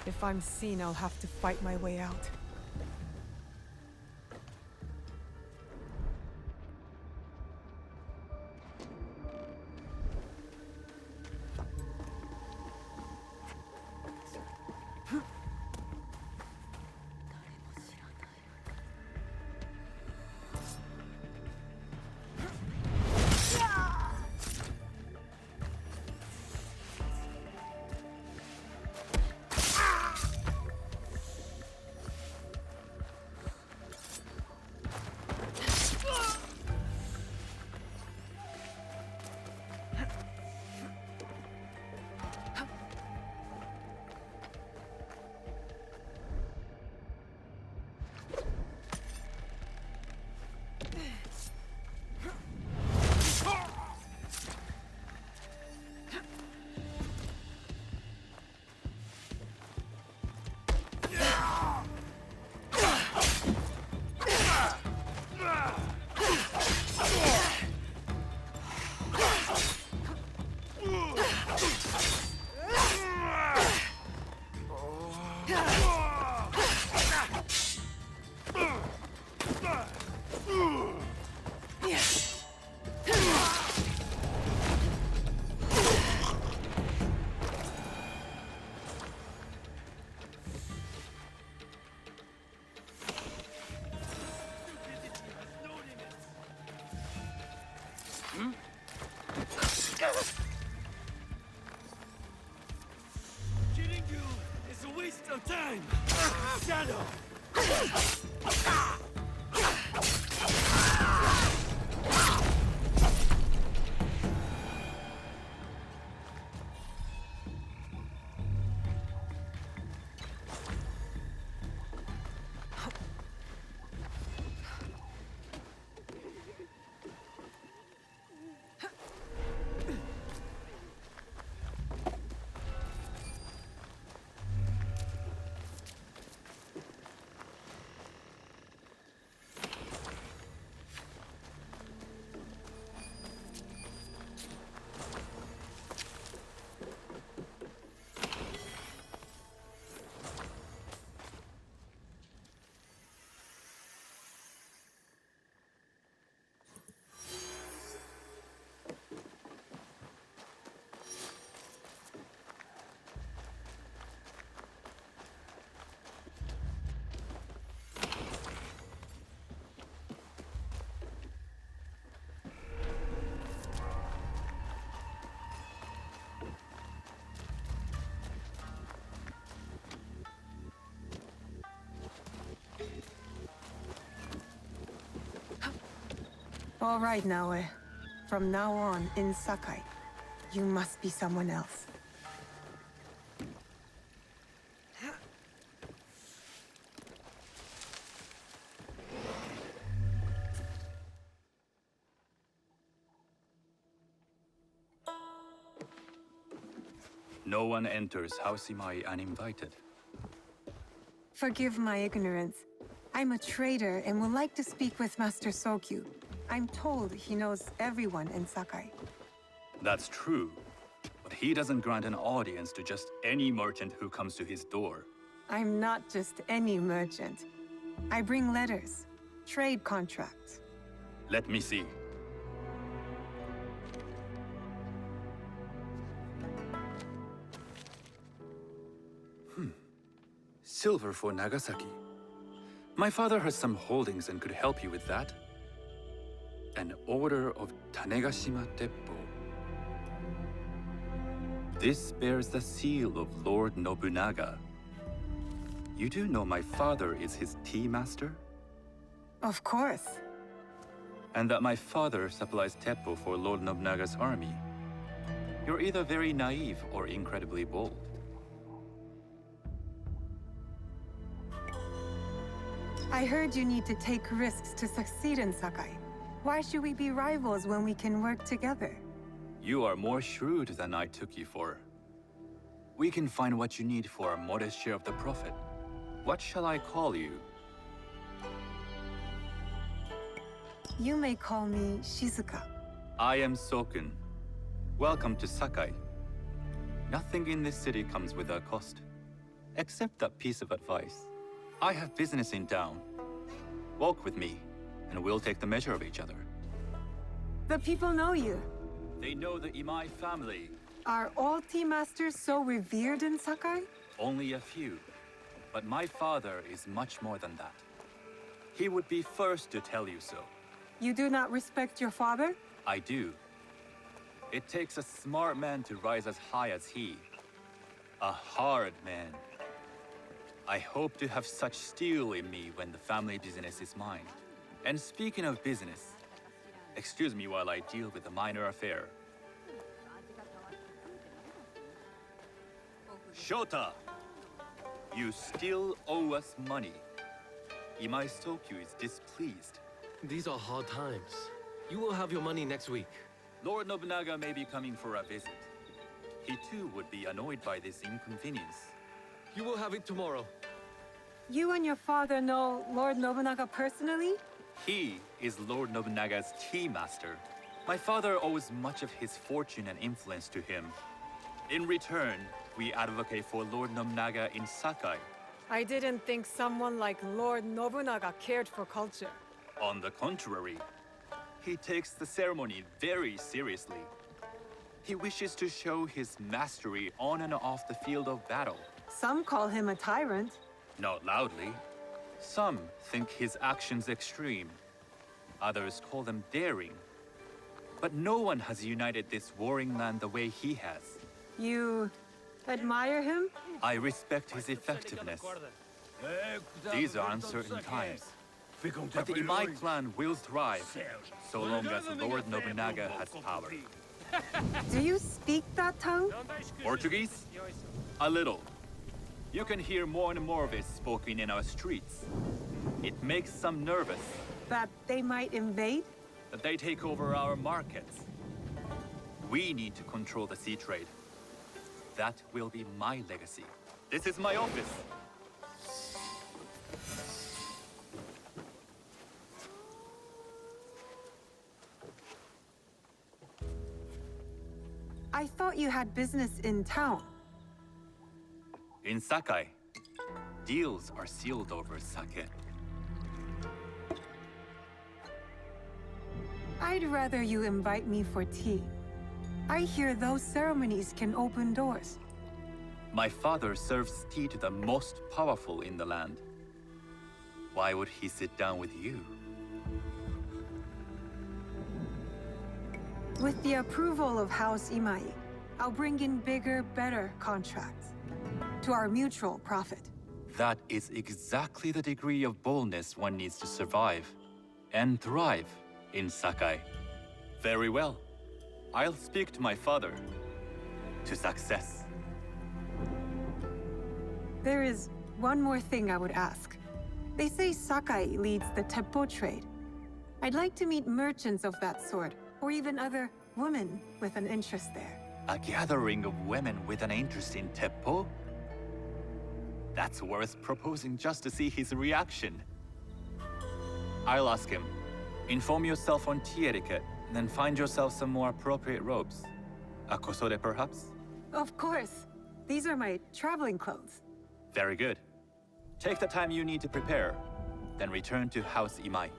If I'm seen, I'll have to fight my way out. Killing you is a waste of time! Shadow! All right, Naoe. From now on, in Sakai, you must be someone else. No one enters House Imai uninvited. Forgive my ignorance. I'm a trader and would like to speak with Master Sokyu. I'm told he knows everyone in Sakai. That's true, but he doesn't grant an audience to just any merchant who comes to his door. I'm not just any merchant. I bring letters, trade contracts. Let me see. Silver for Nagasaki. My father has some holdings and could help you with that. An order of Tanegashima Teppo. This bears the seal of Lord Nobunaga. You do know my father is his tea master? Of course. And that my father supplies Teppo for Lord Nobunaga's army. You're either very naive or incredibly bold. I heard you need to take risks to succeed in Sakai. Why should we be rivals when we can work together? You are more shrewd than I took you for. We can find what you need for a modest share of the profit. What shall I call you? You may call me Shizuka. I am Sokun. Welcome to Sakai. Nothing in this city comes without cost. Accept that piece of advice. I have business in town. Walk with me, and we'll take the measure of each other. The people know you. They know the Imai family. Are all tea masters so revered in Sakai? Only a few. But my father is much more than that. He would be first to tell you so. You do not respect your father? I do. It takes a smart man to rise as high as he. A hard man. I hope to have such steel in me when the family business is mine. And speaking of business, excuse me while I deal with a minor affair. Shota! You still owe us money. Imai Sokyu is displeased. These are hard times. You will have your money next week. Lord Nobunaga may be coming for a visit. He too would be annoyed by this inconvenience. You will have it tomorrow. You and your father know Lord Nobunaga personally? He is Lord Nobunaga's tea master. My father owes much of his fortune and influence to him. In return, we advocate for Lord Nobunaga in Sakai. I didn't think someone like Lord Nobunaga cared for culture. On the contrary, he takes the ceremony very seriously. He wishes to show his mastery on and off the field of battle. Some call him a tyrant. Not loudly. Some think his actions extreme. Others call them daring. But no one has united this warring land the way he has. You admire him? I respect his effectiveness. These are uncertain times. But the Imai clan will thrive, so long as Lord Nobunaga has power. Do you speak that tongue? Portuguese? A little. You can hear more and more of it spoken in our streets. It makes some nervous That they might invade? that they take over our markets. We need to control the sea trade. That will be my legacy. This is my office. I thought you had business in town. In Sakai, deals are sealed over sake. I'd rather you invite me for tea. I hear those ceremonies can open doors. My father serves tea to the most powerful in the land. Why would he sit down with you? With the approval of House Imai, I'll bring in bigger, better contracts. To our mutual profit. That is exactly the degree of boldness one needs to survive and thrive in Sakai. Very well. I'll speak to my father. To success. There is one more thing I would ask. They say Sakai leads the Teppo trade. I'd like to meet merchants of that sort, or even other women with an interest there. A gathering of women with an interest in Teppo? That's worth proposing just to see his reaction. I'll ask him. Inform yourself on tea etiquette, then find yourself some more appropriate robes. A kosode, perhaps? Of course. These are my traveling clothes. Very good. Take the time you need to prepare, then return to House Imai.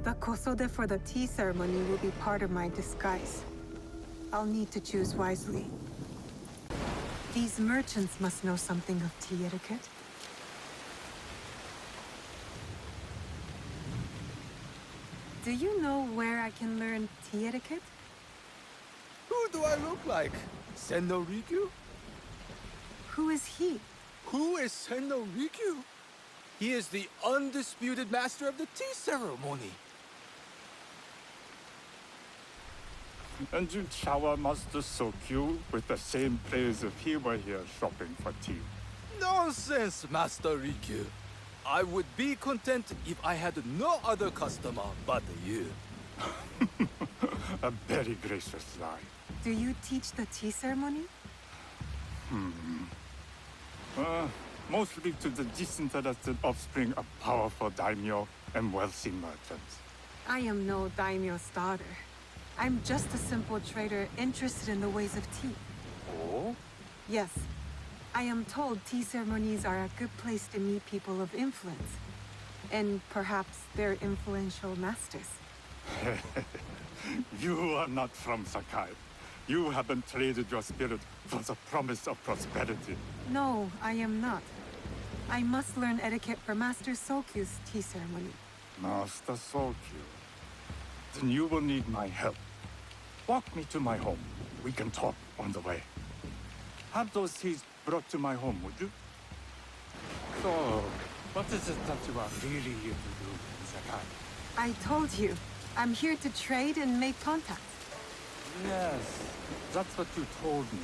The kosode for the tea ceremony will be part of my disguise. I'll need to choose wisely. These merchants must know something of tea etiquette. Do you know where I can learn tea etiquette? Who do I look like? Sendo Rikyu? Who is he? Who is Sendo Rikyu? He is the undisputed master of the tea ceremony. And you shower Master Sokyu with the same praise if he were here shopping for tea. Nonsense, Master Rikyu. I would be content if I had no other customer but you. A very gracious lie. Do you teach the tea ceremony? Mostly to the disinterested offspring of powerful daimyo and wealthy merchants. I am no daimyo's daughter. I'm just a simple trader interested in the ways of tea. Oh? Yes. I am told tea ceremonies are a good place to meet people of influence. And perhaps their influential masters. You are not from Sakai. You haven't traded your spirit for the promise of prosperity. No, I am not. I must learn etiquette for Master Sokyu's tea ceremony. Master Sokyu. Then you will need my help. Walk me to my home. We can talk on the way. Have those teas brought to my home, would you? So, what is it that you are really here to do in Sakai? I told you, I'm here to trade and make contacts. Yes, that's what you told me.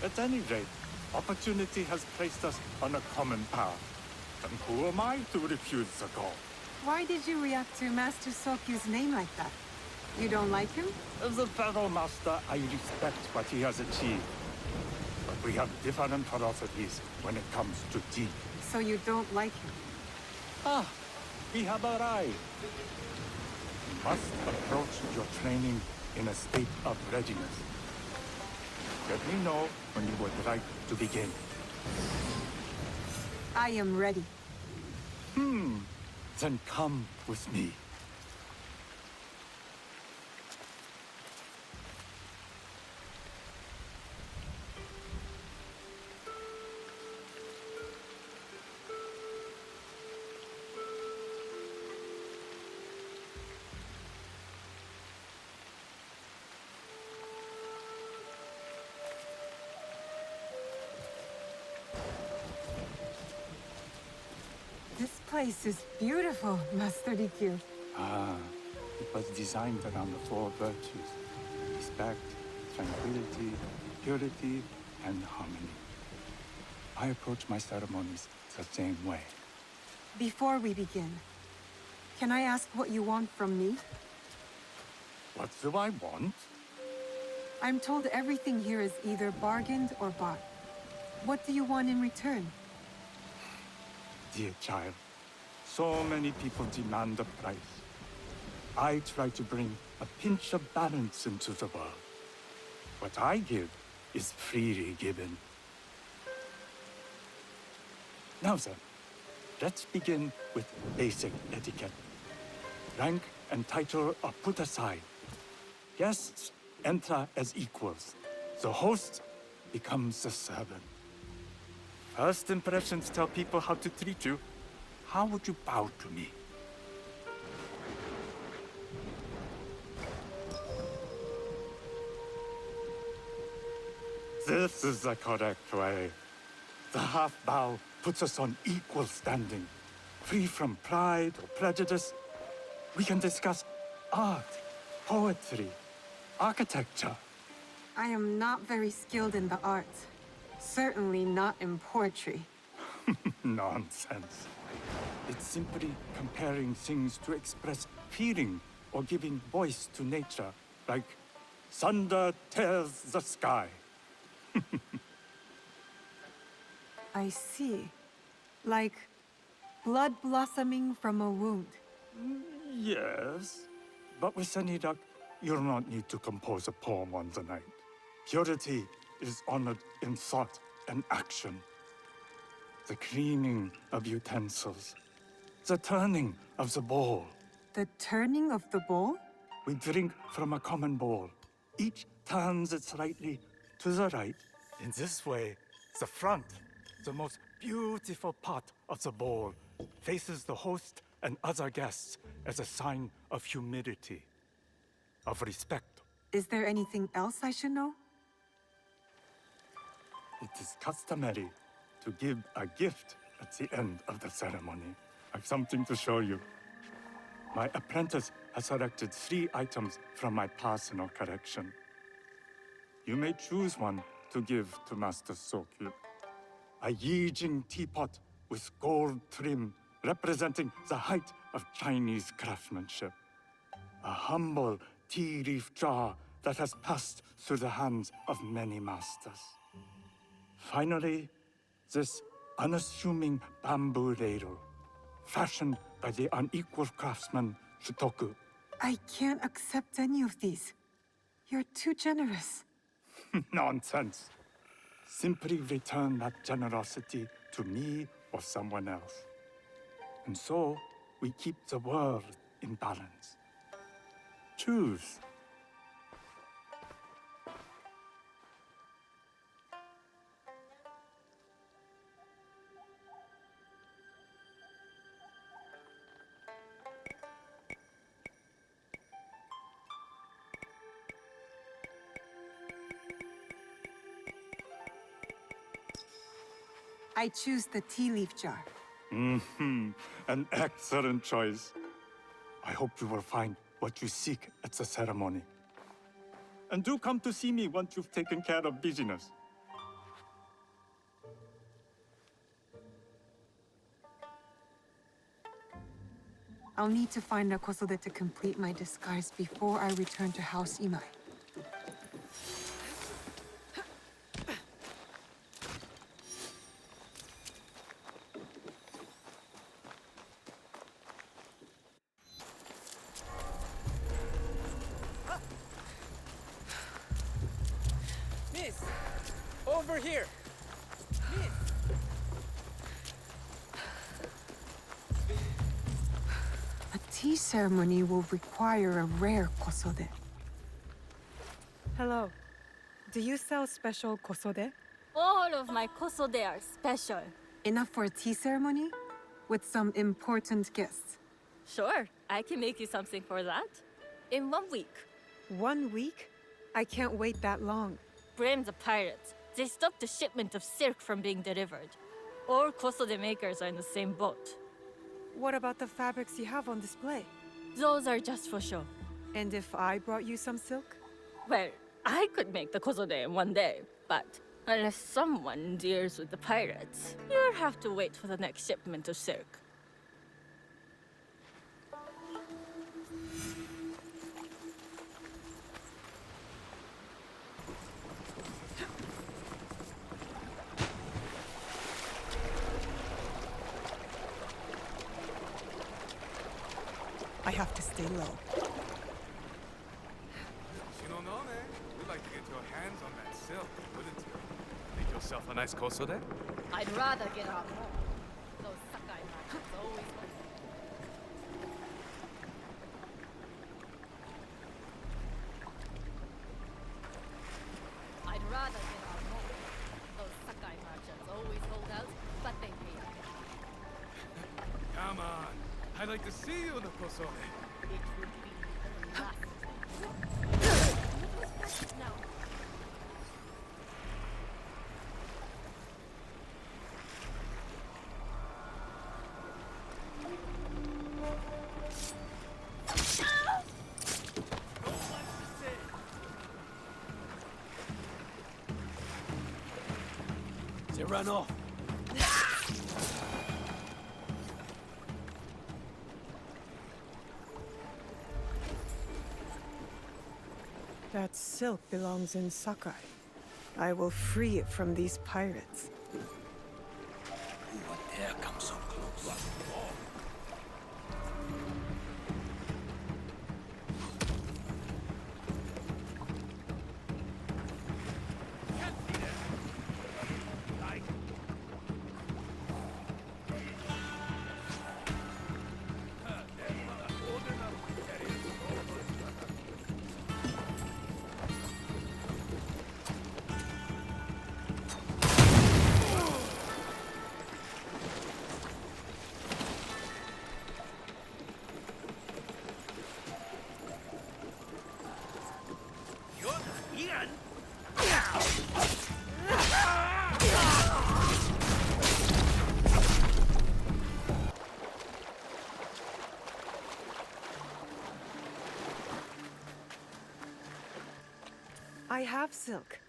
At any rate, opportunity has placed us on a common path. And who am I to refuse the call? Why did you react to Master Sokyu's name like that? You don't like him? As a fellow master, I respect what he has achieved. But we have different philosophies when it comes to tea. So you don't like him? Ah, we have arrived. You must approach your training in a state of readiness. Let me know when you would like to begin. I am ready. Then come with me. This place is beautiful, Master Rikyu. Ah, it was designed around the four virtues: respect, tranquility, purity, and harmony. I approach my ceremonies the same way. Before we begin, can I ask what you want from me? What do I want? I'm told everything here is either bargained or bought. What do you want in return? Dear child, so many people demand a price. I try to bring a pinch of balance into the world. What I give is freely given. Now then, let's begin with basic etiquette. Rank and title are put aside. Guests enter as equals. The host becomes the servant. First impressions tell people how to treat you. How would you bow to me? This is the correct way. The half bow puts us on equal standing, free from pride or prejudice. We can discuss art, poetry, architecture. I am not very skilled in the arts. Certainly not in poetry. Nonsense. It's simply comparing things to express feeling or giving voice to nature, like thunder tears the sky. I see. Like blood blossoming from a wound. Yes, but with any luck, you'll not need to compose a poem on the night. Purity is honored in thought and action. The cleaning of utensils, the turning of the bowl. The turning of the bowl? We drink from a common bowl. Each turns it slightly to the right. In this way, the front, the most beautiful part of the bowl, faces the host and other guests as a sign of humility, of respect. Is there anything else I should know? It is customary to give a gift at the end of the ceremony. I've something to show you. My apprentice has selected 3 items from my personal collection. You may choose one to give to Master Sokyu. A Yijing teapot with gold trim representing the height of Chinese craftsmanship. A humble tea leaf jar that has passed through the hands of many masters. Finally, this unassuming bamboo ladle, fashioned by the unequal craftsman Shutoku. I can't accept any of these. You're too generous. Nonsense. Simply return that generosity to me or someone else. And so, we keep the world in balance. Choose. I choose the tea leaf jar. An excellent choice. I hope you will find what you seek at the ceremony. And do come to see me once you've taken care of business. I'll need to find a kosode to complete my disguise before I return to House Imai. Miss! Over here! Miss! A tea ceremony will require a rare kosode. Hello. Do you sell special kosode? All of my kosode are special. Enough for a tea ceremony? With some important guests. Sure, I can make you something for that. In 1 week. 1 week? I can't wait that long. Blame the pirates. They stopped the shipment of silk from being delivered. All kosode makers are in the same boat. What about the fabrics you have on display? Those are just for show. And if I brought you some silk? Well, I could make the kosode in 1 day, but unless someone deals with the pirates, you'll have to wait for the next shipment of silk. I have to stay low. You don't know, man. We'd like to get your hands on that silk, wouldn't you? Make yourself a nice kosode? I'd rather get out more. Those Sakai merchants always want. I'd rather get out more. Those Sakai merchants always hold out, but they pay up. Come on. I'd like to see you in the kosode. It would be the last. Now. Serrano! That silk belongs in Sakai. I will free it from these pirates. There comes so close. I have silk.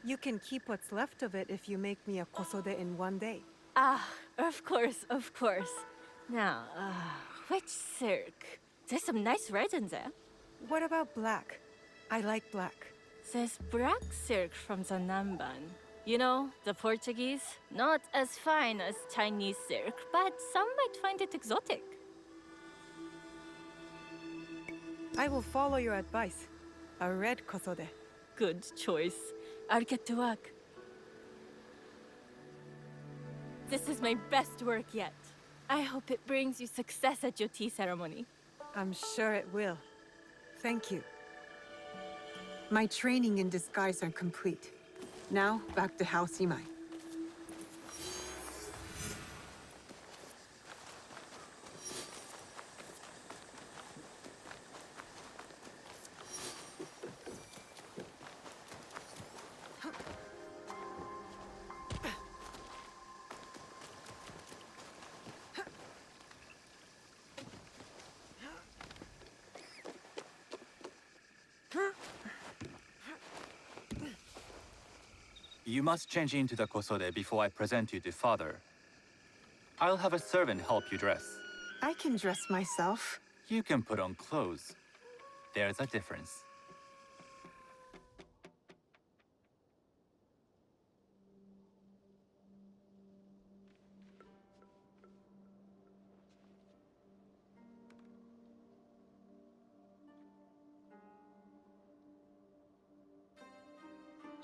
You can keep what's left of it if you make me a kosode in 1 day. Ah, of course, of course. Now, which silk? There's some nice red in there. What about black? I like black. There's black silk from the Namban. You know, the Portuguese. Not as fine as Chinese silk, but some might find it exotic. I will follow your advice. A red kosode. Good choice. I'll get to work. This is my best work yet. I hope it brings you success at your tea ceremony. I'm sure it will. Thank you. My training in disguise are complete. Now, back to House Imai. You must change into the kosode before I present you to father. I'll have a servant help you dress. I can dress myself. You can put on clothes. There's a difference.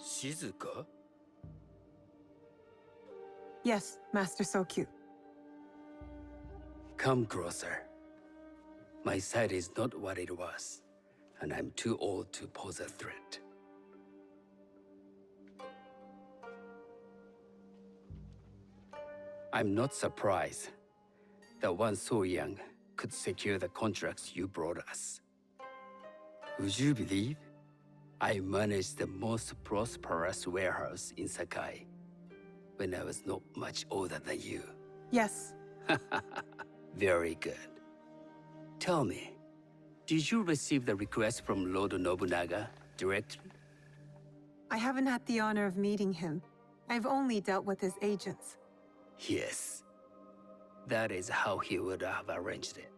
Shizuka? Yes, Master Sokyu. Come closer. My sight is not what it was, and I'm too old to pose a threat. I'm not surprised that one so young could secure the contracts you brought us. Would you believe I managed the most prosperous warehouse in Sakai when I was not much older than you? Yes. Very good. Tell me, did you receive the request from Lord Nobunaga directly? I haven't had the honor of meeting him. I've only dealt with his agents. Yes. That is how he would have arranged it.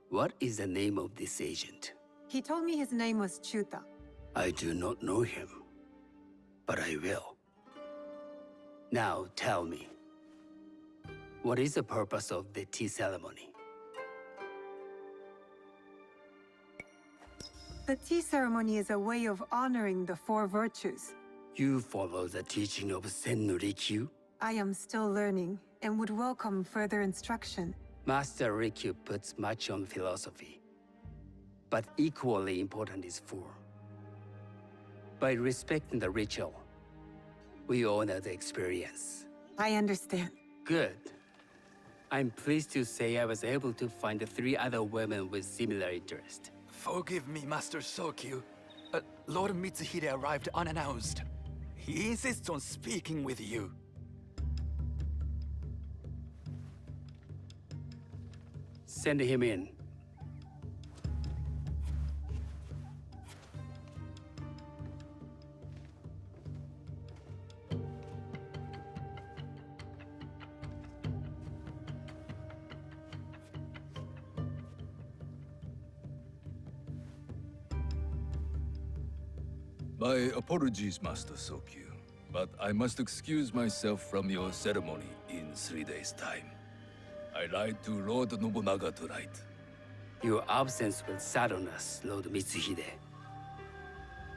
What is the name of this agent? He told me his name was Chuta. I do not know him, but I will. Now tell me, what is the purpose of the tea ceremony? The tea ceremony is a way of honoring the four virtues. You follow the teaching of Sennu Rikyu? I am still learning and would welcome further instruction. Master Rikyu puts much on philosophy, but equally important is form. By respecting the ritual, we honor the experience. I understand. Good. I'm pleased to say I was able to find 3 other women with similar interest. Forgive me, Master Sokyu. Lord Mitsuhide arrived unannounced. He insists on speaking with you. Send him in. My apologies, Master Sokyu, but I must excuse myself from your ceremony in 3 days' time. I lied to Lord Nobunaga tonight. Your absence will sadden us, Lord Mitsuhide.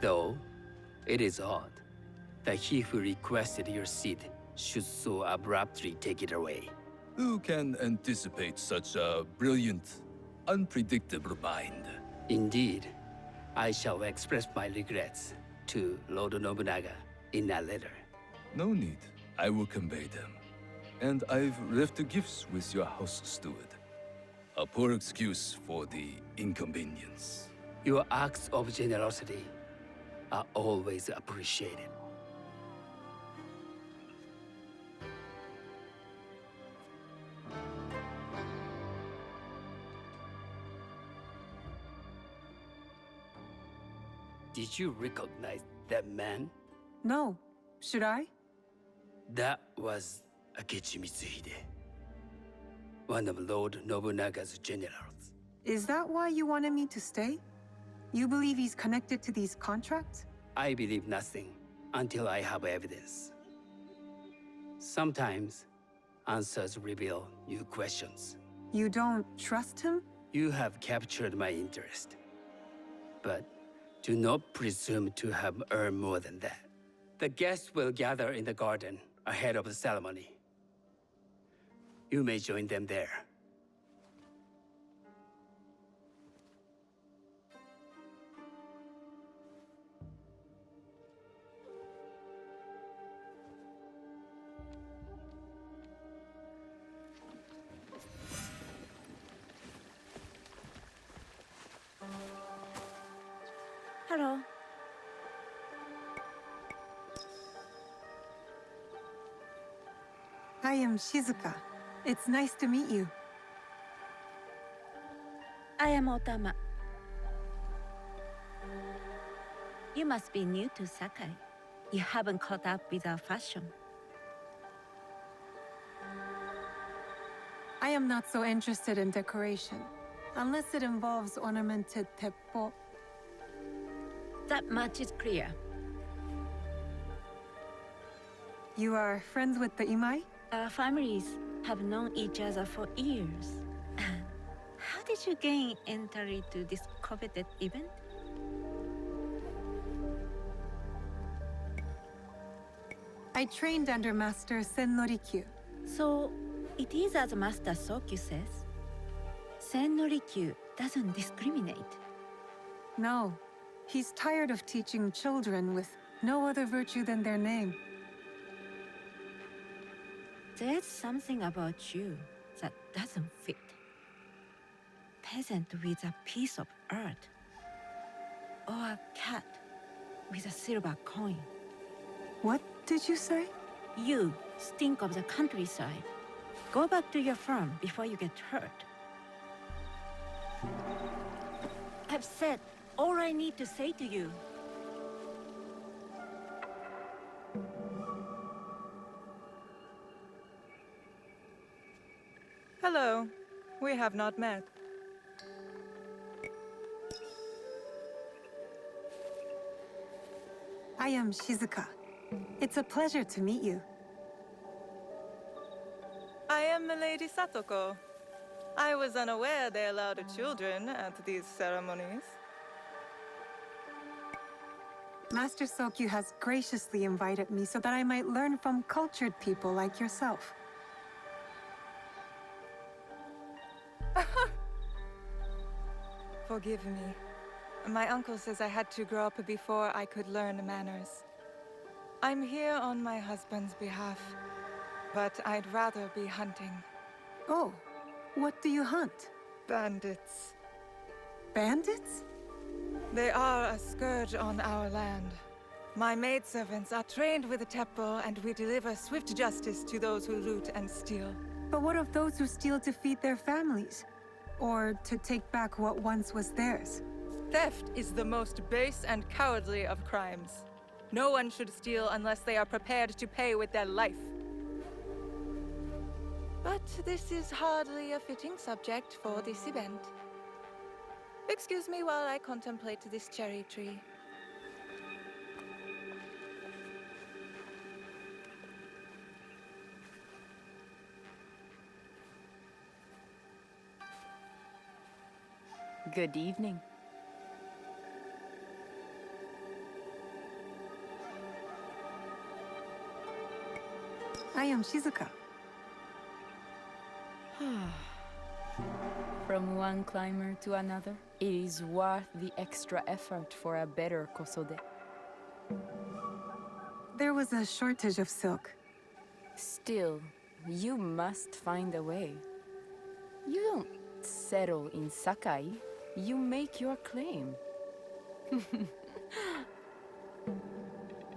Though, it is odd that he who requested your seat should so abruptly take it away. Who can anticipate such a brilliant, unpredictable mind? Indeed, I shall express my regrets to Lord Nobunaga in a letter. No need. I will convey them. And I've left the gifts with your house steward. A poor excuse for the inconvenience. Your acts of generosity are always appreciated. Did you recognize that man? No. Should I? That was Akechi Mitsuhide, one of Lord Nobunaga's generals. Is that why you wanted me to stay? You believe he's connected to these contracts? I believe nothing until I have evidence. Sometimes, answers reveal new questions. You don't trust him? You have captured my interest. But Do not presume to have earned more than that. The guests will gather in the garden ahead of the ceremony. You may join them there. Hello. I am Shizuka. It's nice to meet you. I am Otama. You must be new to Sakai. You haven't caught up with our fashion. I am not so interested in decoration, unless it involves ornamented teppo. That much is clear. You are friends with the imai? Our families have known each other for years. How did you gain entry to this coveted event? I trained under Master Sen Norikyu. So, it is as Master Sokyu says. Sen Norikyu doesn't discriminate. No, he's tired of teaching children with no other virtue than their name. There's something about you that doesn't fit. Peasant with a piece of earth. Or a cat with a silver coin. What did you say? You stink of the countryside. Go back to your farm before you get hurt. I've said all I need to say to you. Hello. We have not met. I am Shizuka. It's a pleasure to meet you. I am Milady Satoko. I was unaware they allowed children at these ceremonies. Master Sokyu has graciously invited me so that I might learn from cultured people like yourself. Forgive me. My uncle says I had to grow up before I could learn manners. I'm here on my husband's behalf, but I'd rather be hunting. Oh, what do you hunt? Bandits. Bandits? They are a scourge on our land. My maidservants are trained with the Teppo, and we deliver swift justice to those who loot and steal. But what of those who steal to feed their families? Or to take back what once was theirs? Theft is the most base and cowardly of crimes. No one should steal unless they are prepared to pay with their life. But this is hardly a fitting subject for this event. Excuse me while I contemplate this cherry tree. Good evening. I am Shizuka. From one climber to another, it is worth the extra effort for a better kosode. There was a shortage of silk. Still, you must find a way. You don't settle in Sakai, you make your claim.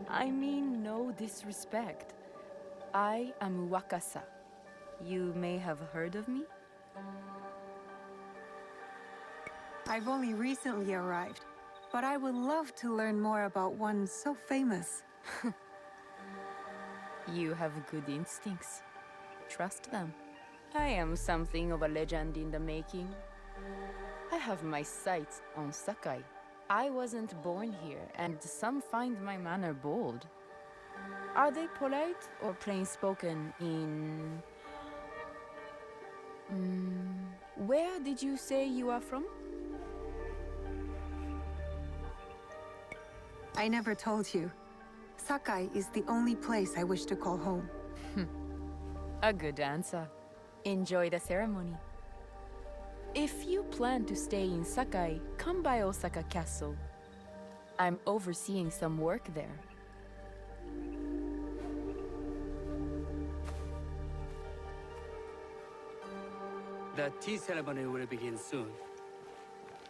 I mean no disrespect. I am Wakasa. You may have heard of me? I've only recently arrived, but I would love to learn more about one so famous. You have good instincts. Trust them. I am something of a legend in the making. I have my sights on Sakai. I wasn't born here, and some find my manner bold. Are they polite or plain-spoken in... Where did you say you are from? I never told you. Sakai is the only place I wish to call home. A good answer. Enjoy the ceremony. If you plan to stay in Sakai, come by Osaka Castle. I'm overseeing some work there. The tea ceremony will begin soon.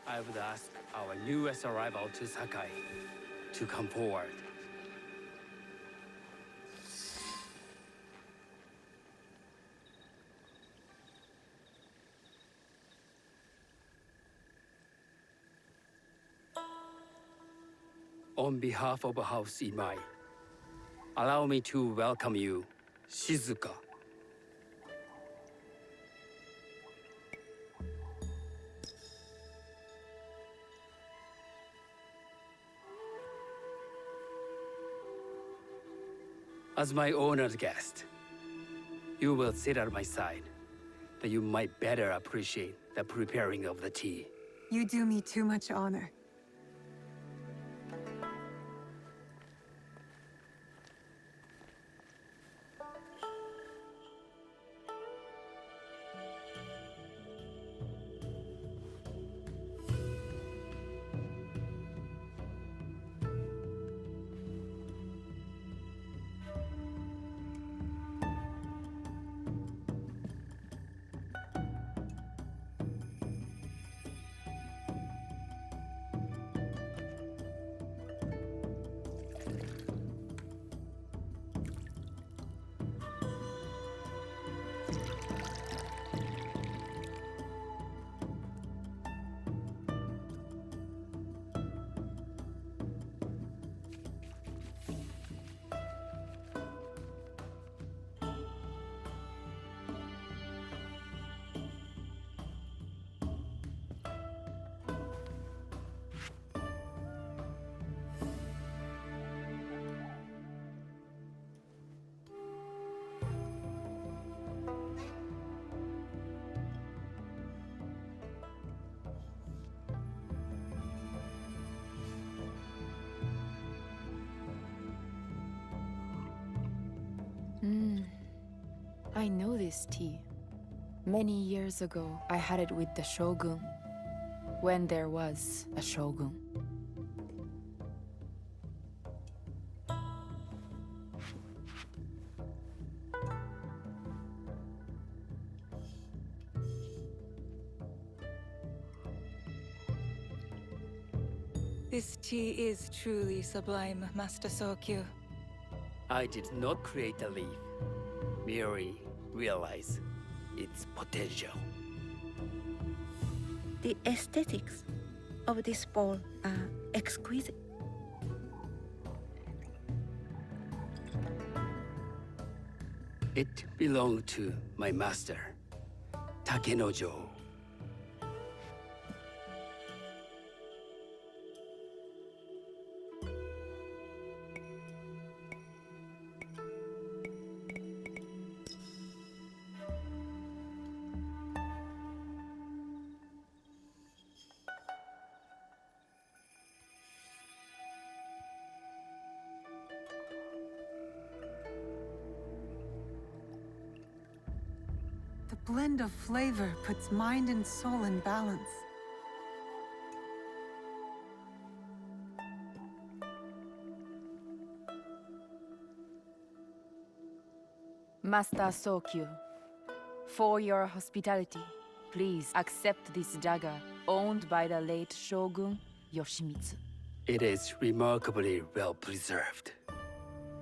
I would ask our newest arrival to Sakai to come forward. On behalf of House Imai, allow me to welcome you, Shizuka. As my honored guest, you will sit at my side, that you might better appreciate the preparing of the tea. You do me too much honor. I know this tea. Many years ago, I had it with the shogun, when there was a shogun. This tea is truly sublime, Master Sokyu. I did not create the leaf, merely realize its potential. The aesthetics of this bowl are exquisite. It belonged to my master, Takenojo. The blend of flavor puts mind and soul in balance. Master Sokyu, for your hospitality, please accept this dagger owned by the late Shogun Yoshimitsu. It is remarkably well preserved.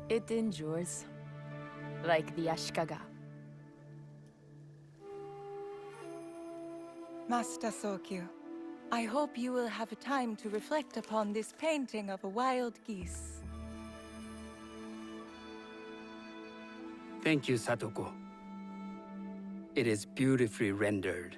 It endures, like the Ashikaga. Master Sokyu, I hope you will have time to reflect upon this painting of a wild geese. Thank you, Satoko. It is beautifully rendered.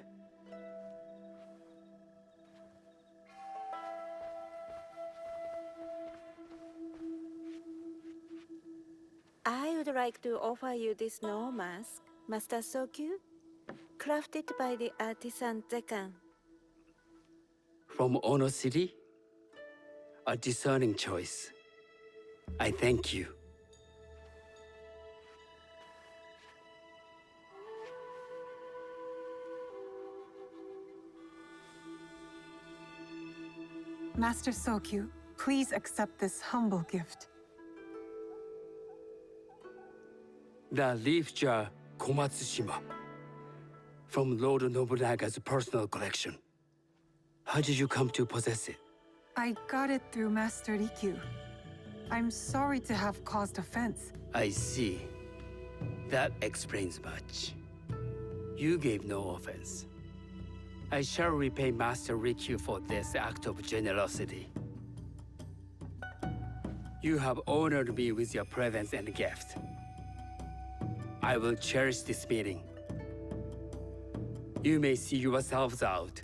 I would like to offer you this snow mask, Master Sokyu, crafted by the artisan Zekan. From Ono City? A discerning choice. I thank you. Master Sokyu, please accept this humble gift. The leaf jar Komatsushima from Lord Nobunaga's personal collection. How did you come to possess it? I got it through Master Rikyu. I'm sorry to have caused offense. I see. That explains much. You gave no offense. I shall repay Master Rikyu for this act of generosity. You have honored me with your presence and gift. I will cherish this meeting. You may see yourselves out.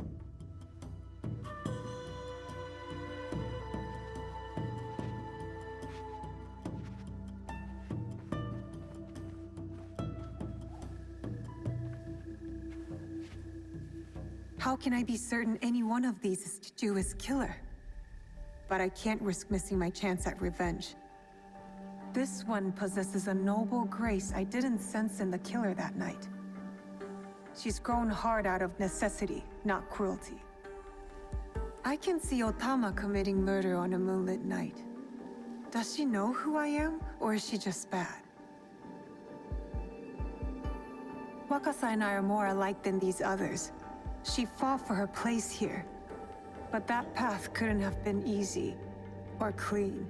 How can I be certain any one of these is to do his killer? But I can't risk missing my chance at revenge. This one possesses a noble grace I didn't sense in the killer that night. She's grown hard out of necessity, not cruelty. I can see Otama committing murder on a moonlit night. Does she know who I am, or is she just bad? Wakasa and I are more alike than these others. She fought for her place here. But that path couldn't have been easy or clean.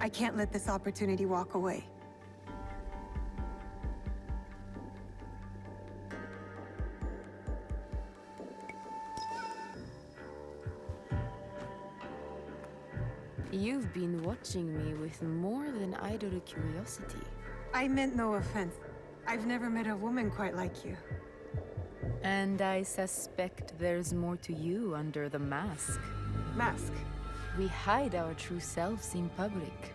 I can't let this opportunity walk away. You've been watching me with more than idle curiosity. I meant no offense. I've never met a woman quite like you. And I suspect there's more to you under the mask. Mask? We hide our true selves in public.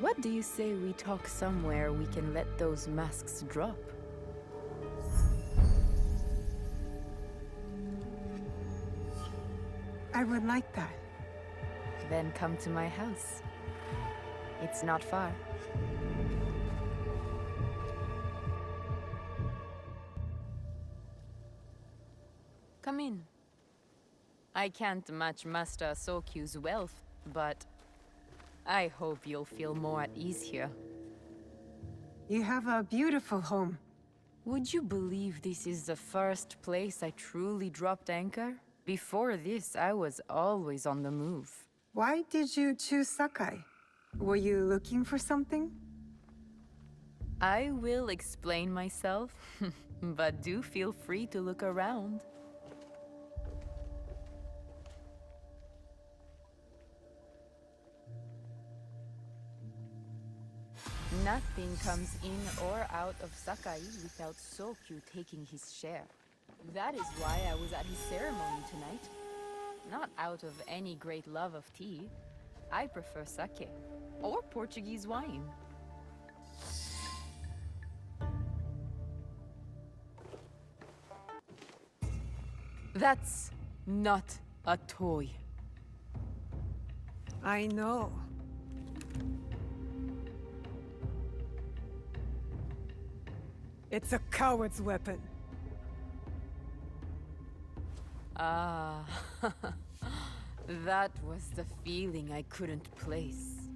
What do you say we talk somewhere we can let those masks drop? I would like that. Then come to my house. It's not far. Come in. I can't match Master Sokyu's wealth, but I hope you'll feel more at ease here. You have a beautiful home. Would you believe this is the first place I truly dropped anchor? Before this, I was always on the move. Why did you choose Sakai? Were you looking for something? I will explain myself, but do feel free to look around. Nothing comes in or out of Sakai without Sokyu taking his share. That is why I was at his ceremony tonight. Not out of any great love of tea. I prefer sake, or Portuguese wine. That's not a toy. I know. It's a coward's weapon. Ah, that was the feeling I couldn't place.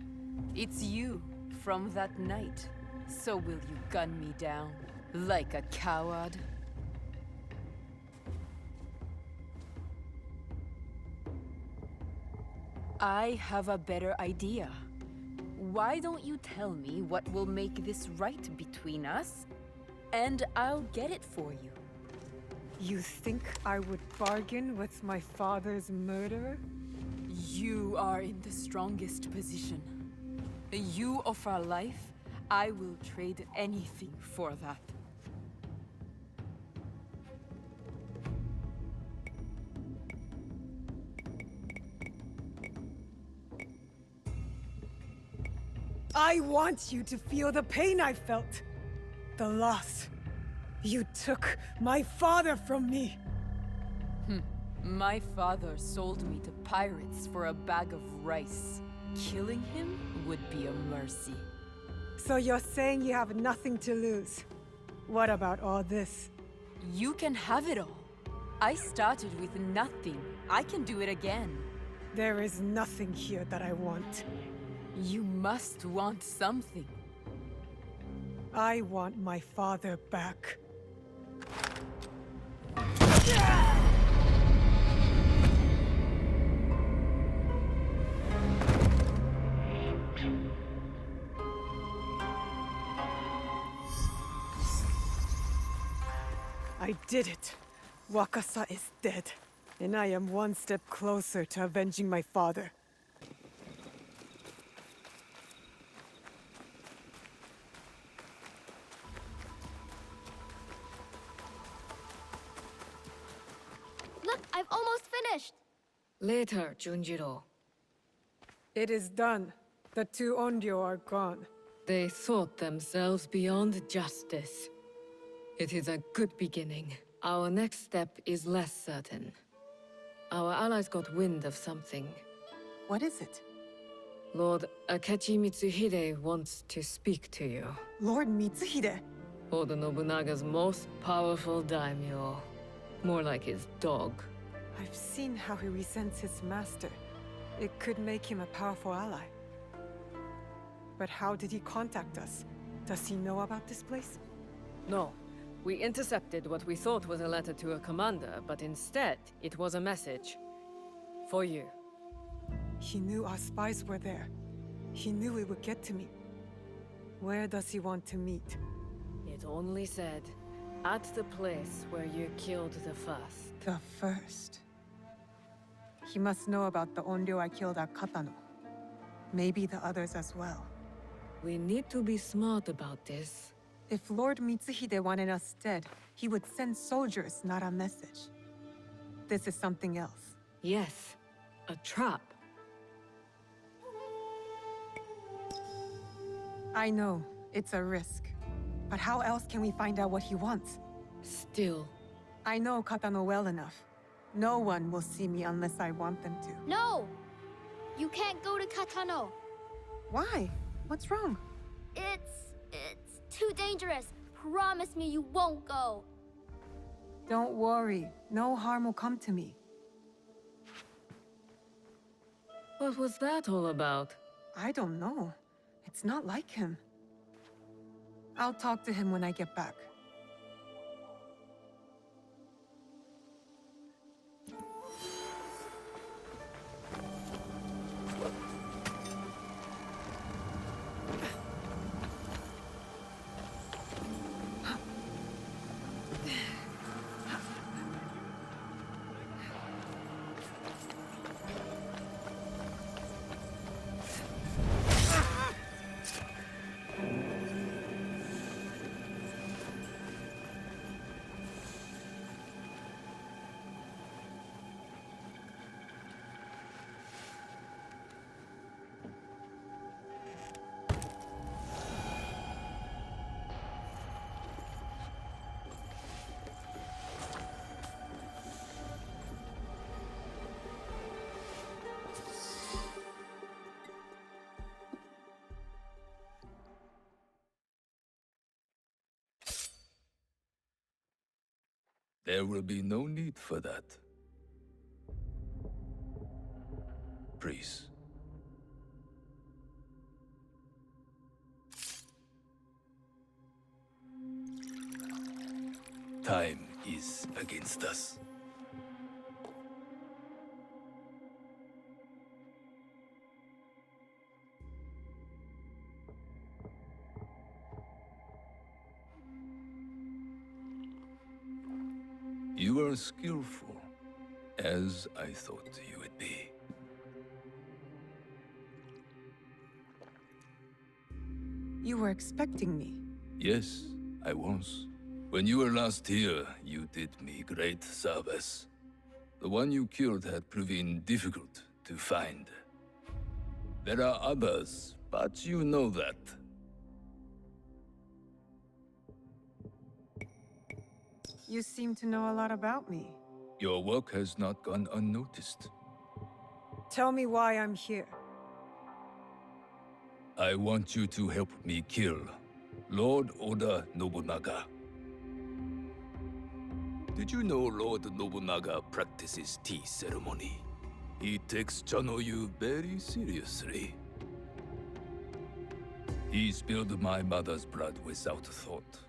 It's you from that night. So will you gun me down like a coward? I have a better idea. Why don't you tell me what will make this right between us, and I'll get it for you. You think I would bargain with my father's murderer? You are in the strongest position. You offer life, I will trade anything for that. I want you to feel the pain I felt. The loss. You took my father from me. My father sold me to pirates for a bag of rice. Killing him would be a mercy. So you're saying you have nothing to lose? What about all this? You can have it all. I started with nothing. I can do it again. There is nothing here that I want. You must want something. I want my father back. I did it. Wakasa is dead. And I am one step closer to avenging my father. Look, I've almost finished! Later, Junjiro. It is done. The two Onryo are gone. They thought themselves beyond justice. It is a good beginning. Our next step is less certain. Our allies got wind of something. What is it? Lord Akechi Mitsuhide wants to speak to you. Lord Mitsuhide? Oda Nobunaga's most powerful daimyo. More like his dog. I've seen how he resents his master. It could make him a powerful ally. But how did he contact us? Does he know about this place? No. We intercepted what we thought was a letter to a commander, but instead, it was a message. For you. He knew our spies were there. He knew it would get to me. Where does he want to meet? It only said, at the place where you killed the first. The first? He must know about the Onryo I killed at Katano. Maybe the others as well. We need to be smart about this. If Lord Mitsuhide wanted us dead, he would send soldiers, not a message. This is something else. Yes, a trap. I know, it's a risk. But how else can we find out what he wants? Still. I know Katano well enough. No one will see me unless I want them to. No! You can't go to Katano. Why? What's wrong? It's too dangerous. Promise me you won't go. Don't worry. No harm will come to me. What was that all about? I don't know. It's not like him. I'll talk to him when I get back. There will be no need for that. Please. Time is against us. You are skillful, as I thought you would be. You were expecting me. Yes, I was. When you were last here, you did me great service. The one you killed had proven difficult to find. There are others, but you know that. You seem to know a lot about me. Your work has not gone unnoticed. Tell me why I'm here. I want you to help me kill Lord Oda Nobunaga. Did you know Lord Nobunaga practices tea ceremony? He takes Chanoyu very seriously. He spilled my mother's blood without thought.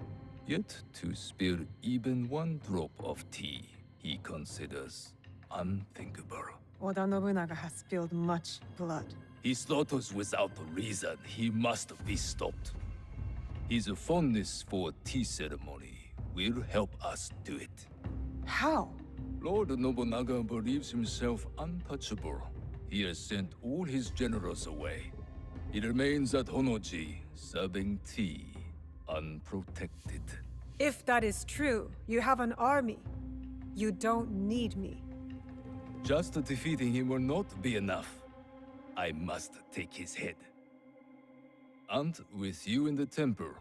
Yet to spill even one drop of tea, he considers unthinkable. Oda Nobunaga has spilled much blood. He slaughters without reason. He must be stopped. His fondness for tea ceremony will help us do it. How? Lord Nobunaga believes himself untouchable. He has sent all his generals away. He remains at Honoji, serving tea, unprotected. If that is true, you have an army. You don't need me. Just defeating him will not be enough. I must take his head. And with you in the temple,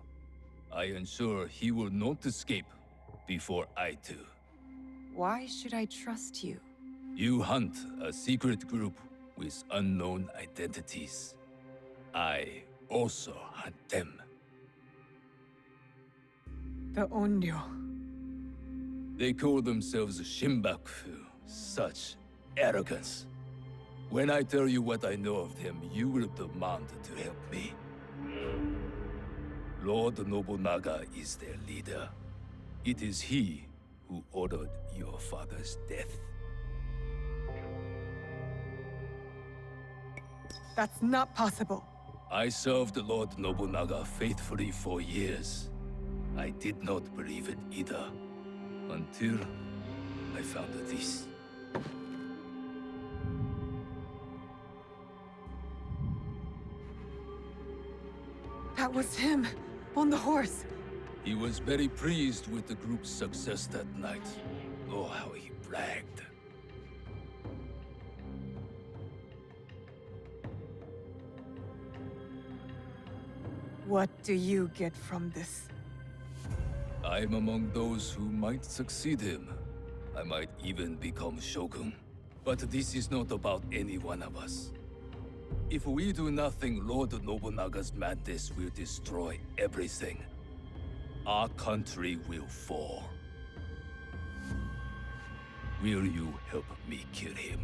I ensure he will not escape before I do. Why should I trust you? You hunt a secret group with unknown identities. I also hunt them. The Onryo. They call themselves Shimbaku. Such arrogance. When I tell you what I know of them, you will demand to help me. Lord Nobunaga is their leader. It is he who ordered your father's death. That's not possible. I served Lord Nobunaga faithfully for years. I did not believe it either, until I found this. That was him, on the horse. He was very pleased with the group's success that night. Oh, how he bragged. What do you get from this? I'm among those who might succeed him. I might even become shogun. But this is not about any one of us. If we do nothing, Lord Nobunaga's madness will destroy everything. Our country will fall. Will you help me kill him?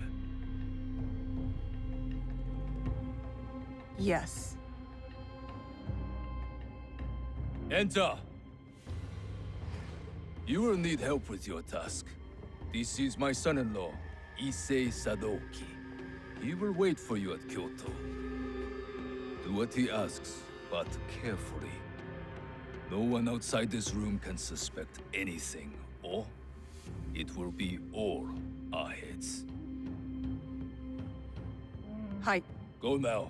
Yes. Enter! You will need help with your task. This is my son-in-law, Issei Sadoki. He will wait for you at Kyoto. Do what he asks, but carefully. No one outside this room can suspect anything, or it will be all our heads. Hi. Go now.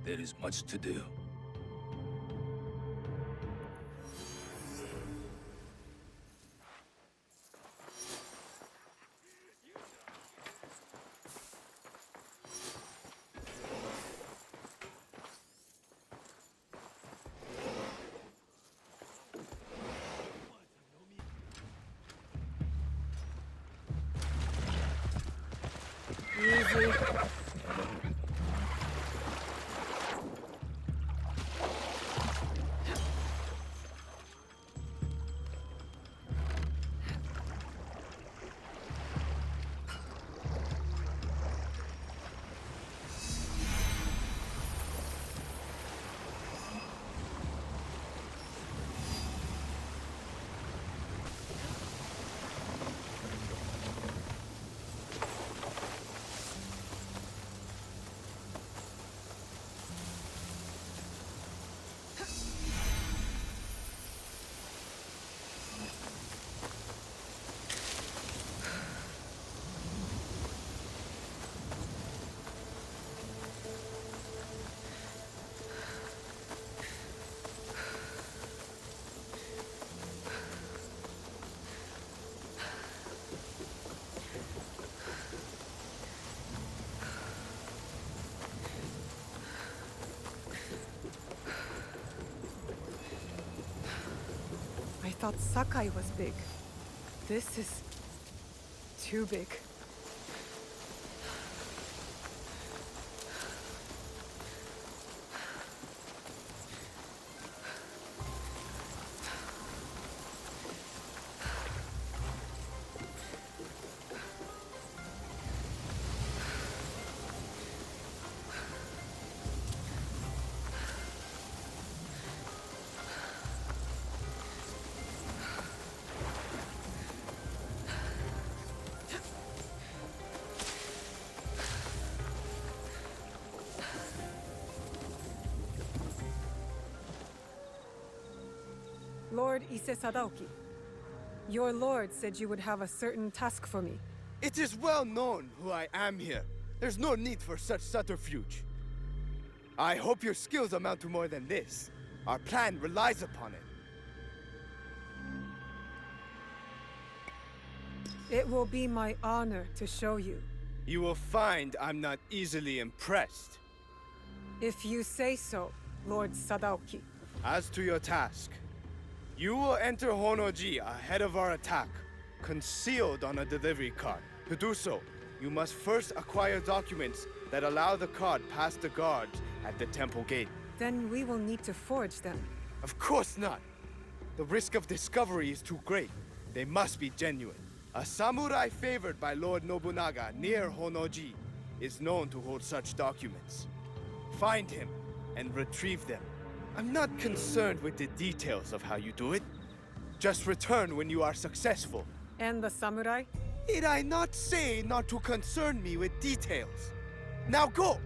There is much to do. Easy. I thought Sakai was big. This is too big. Lord Ise Sadaoki. Your lord said you would have a certain task for me. It is well known who I am here. There's no need for such subterfuge. I hope your skills amount to more than this. Our plan relies upon it. It will be my honor to show you. You will find I'm not easily impressed. If you say so, Lord Sadaoki. As to your task, you will enter Honoji ahead of our attack, concealed on a delivery card. To do so, you must first acquire documents that allow the card past the guards at the temple gate. Then we will need to forge them. Of course not. The risk of discovery is too great. They must be genuine. A samurai favored by Lord Nobunaga near Honoji is known to hold such documents. Find him and retrieve them. I'm not concerned with the details of how you do it. Just return when you are successful. And the samurai? Did I not say not to concern me with details? Now go!